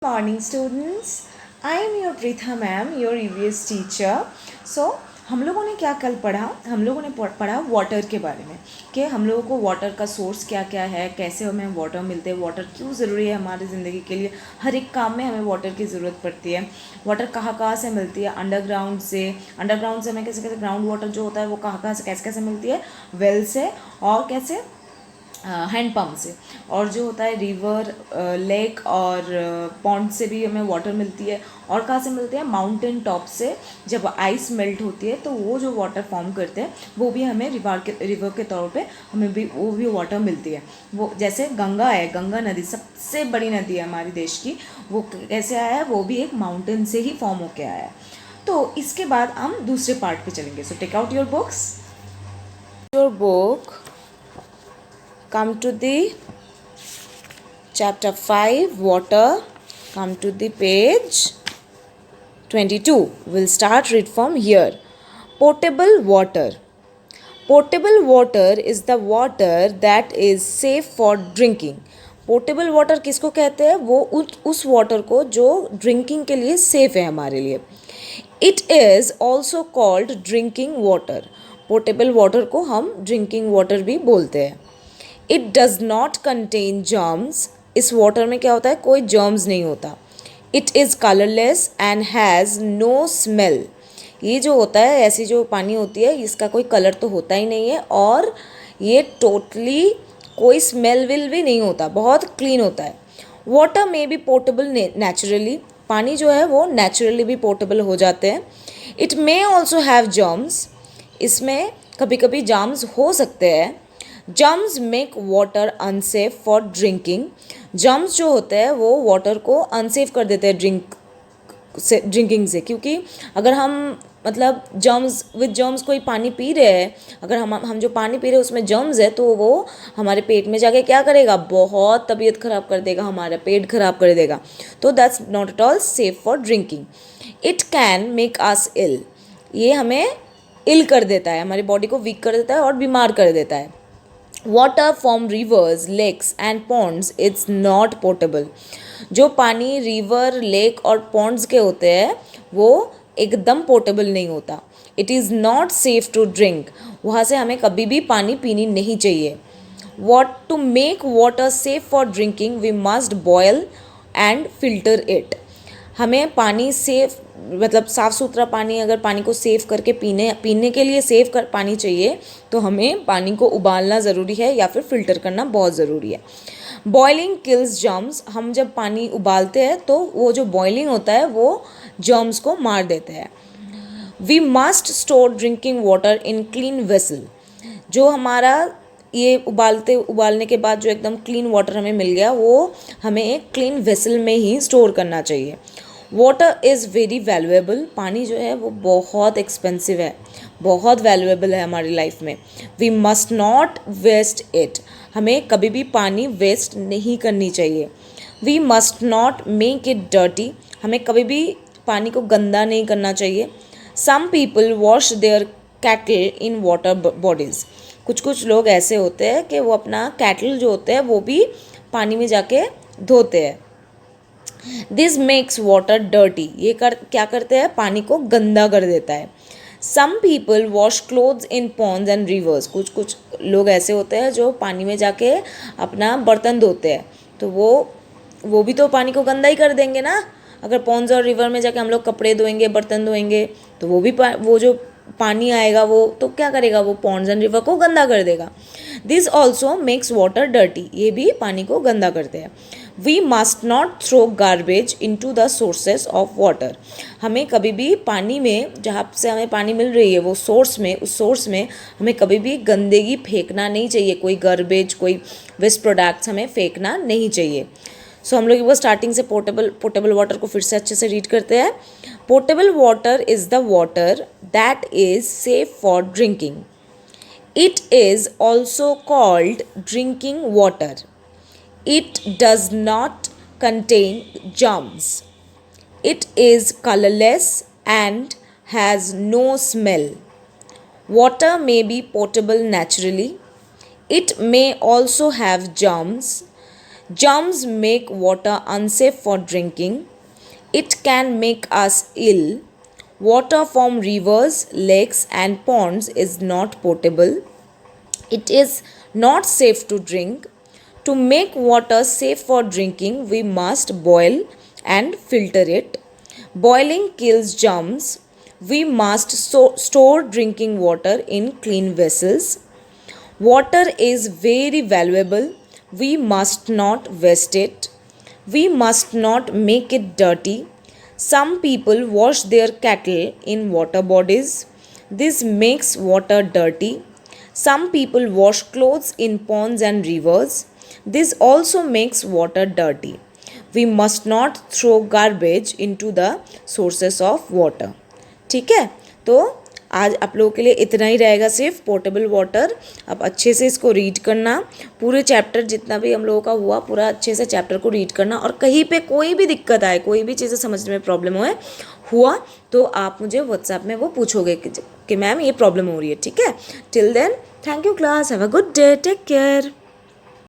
Morning students, I am your Pritha ma'am, your EVS teacher. So हम लोगों ने क्या कल पढ़ा? हम लोगों ने पढ़ा वाटर के बारे में कि हम लोगों को वाटर का सोर्स क्या क्या है, कैसे हमें वाटर मिलते हैं, वाटर क्यों ज़रूरी है हमारी ज़िंदगी के लिए, हर एक काम में हमें वाटर की ज़रूरत पड़ती है। वाटर कहाँ कहाँ से मिलती है? अंडरग्राउंड से हमें कैसे कैसे ग्राउंड वाटर जो होता है वो कहाँ कहाँ से कैसे कैसे मिलती है? वेल से, और कैसे हैंड पम्प से, और जो होता है रिवर, लेक और पॉन्ड से भी हमें वाटर मिलती है। और कहाँ से मिलती है? माउंटेन टॉप से जब आइस मेल्ट होती है तो वो जो वाटर फॉर्म करते हैं वो भी हमें रिवर के तौर पे हमें भी वो भी वाटर मिलती है। वो जैसे गंगा है, गंगा नदी सबसे बड़ी नदी है हमारे देश की, वो कैसे आया है? वो भी एक माउंटेन से ही फॉर्म होके आया है। तो इसके बाद हम दूसरे पार्ट पे चलेंगे। So take out your books, your book, come to the chapter 5 water, come to the page 22. We'll start read from here. Potable water. Potable water is the water that is safe for drinking. Portable water किसको कहते हैं? वो उस water को जो drinking के लिए safe है हमारे लिए। It is also called drinking water. Portable water को हम ड्रिंकिंग वाटर भी बोलते हैं। It does not contain germs. इस वाटर में क्या होता है? कोई जर्म्स नहीं होता। It is colourless and has no smell. ये जो होता है, ऐसी जो पानी होती है, इसका कोई कलर तो होता ही नहीं है, और ये टोटली कोई स्मेल विल भी नहीं होता, बहुत क्लीन होता है। वाटर में बी पोर्टेबल नेचुरली। पानी जो है वो नेचुरली भी पोर्टेबल हो जाते हैं। It may also have germs. इसमें कभी कभी जर्म्स हो सकते हैं। Germs make water unsafe for drinking. Germs जो होते हैं वो वाटर को अनसेफ कर देते हैं ड्रिंकिंग से, क्योंकि अगर हम मतलब जर्म्स कोई पानी पी रहे हैं, अगर हम जो पानी पी रहे हैं उसमें जर्म्स है, तो वो हमारे पेट में जाके क्या करेगा? बहुत तबीयत ख़राब कर देगा, हमारा पेट ख़राब कर देगा। तो that's not at all safe for drinking. It can make us ill. ये हमें इल कर देता है, हमारी बॉडी को वीक कर देता है और बीमार कर देता है। Water from rivers, lakes and ponds it's not portable. जो पानी रिवर, लेक और पॉन्ड्स के होते हैं वो एकदम पोर्टेबल नहीं होता। It is not safe to drink. वहाँ से हमें कभी भी पानी पीनी नहीं चाहिए। What to make water safe for drinking we must boil and filter it. हमें पानी सेफ मतलब साफ़ सुथरा पानी, अगर पानी को सेव करके पीने के लिए सेव कर पानी चाहिए तो हमें पानी को उबालना ज़रूरी है या फिर फ़िल्टर करना बहुत ज़रूरी है। Boiling kills germs. हम जब पानी उबालते हैं तो वो जो बॉइलिंग होता है वो जर्म्स को मार देते हैं। We must store drinking water in clean vessel. जो हमारा ये उबालने के बाद जो एकदम क्लीन वाटर हमें मिल गया, वो हमें एक क्लीन वेसल में ही स्टोर करना चाहिए। Water is very valuable. पानी जो है वो बहुत एक्सपेंसिव है, बहुत वैल्यूएबल है हमारी लाइफ में। We must not waste it. हमें कभी भी पानी वेस्ट नहीं करनी चाहिए। We must not make it dirty. हमें कभी भी पानी को गंदा नहीं करना चाहिए। Some people wash their cattle in water bodies. कुछ लोग ऐसे होते हैं कि वो अपना कैटल जो होते हैं वो भी पानी में जाके धोते हैं। This makes water dirty. ये क्या करते हैं? पानी को गंदा कर देता है। Some people wash clothes in ponds and rivers. कुछ लोग ऐसे होते हैं जो पानी में जाके अपना बर्तन धोते हैं, तो वो भी तो पानी को गंदा ही कर देंगे ना। अगर पॉन्ड्स और रिवर में जाके हम लोग कपड़े धोएंगे, बर्तन धोएंगे, तो वो जो पानी आएगा वो तो क्या करेगा? वो पॉन्ड्स एंड रिवर को गंदा कर देगा। This also makes water dirty. ये भी पानी को गंदा करते हैं। We must not throw garbage into the sources of water. हमें कभी भी पानी में, जहाँ से हमें पानी मिल रही है वो उस सोर्स में हमें कभी भी गंदगी फेंकना नहीं चाहिए। कोई गार्बेज, कोई वेस्ट प्रोडक्ट्स हमें फेंकना नहीं चाहिए। सो हम लोग एक बार स्टार्टिंग से पोर्टेबल वाटर को फिर से अच्छे से रीड करते हैं। Portable water is the water that is safe for drinking. It is also called drinking water. It does not contain germs. It is colorless and has no smell. Water may be potable naturally. It may also have germs. Germs make water unsafe for drinking. It can make us ill. Water from rivers, lakes, and ponds is not potable. It is not safe to drink. To make water safe for drinking, we must boil and filter it. Boiling kills germs. We must store drinking water in clean vessels. Water is very valuable. We must not waste it. We must not make it dirty. Some people wash their cattle in water bodies. This makes water dirty. Some people wash clothes in ponds and rivers. This also makes water dirty. We must not throw garbage into the sources of water. ठीक है, तो आज आप लोगों के लिए इतना ही रहेगा सिर्फ पोर्टेबल वाटर. अब अच्छे से इसको रीड करना, पूरे चैप्टर जितना भी हम लोगों का हुआ पूरा अच्छे से चैप्टर को रीड करना. और कहीं पे कोई भी दिक्कत आए, कोई भी चीज़ें समझने में प्रॉब्लम हुआ तो आप मुझे व्हाट्सएप में वो पूछोगे कि मैम ये प्रॉब्लम हो रही है. ठीक है, till then thank you class, have a good day, take care.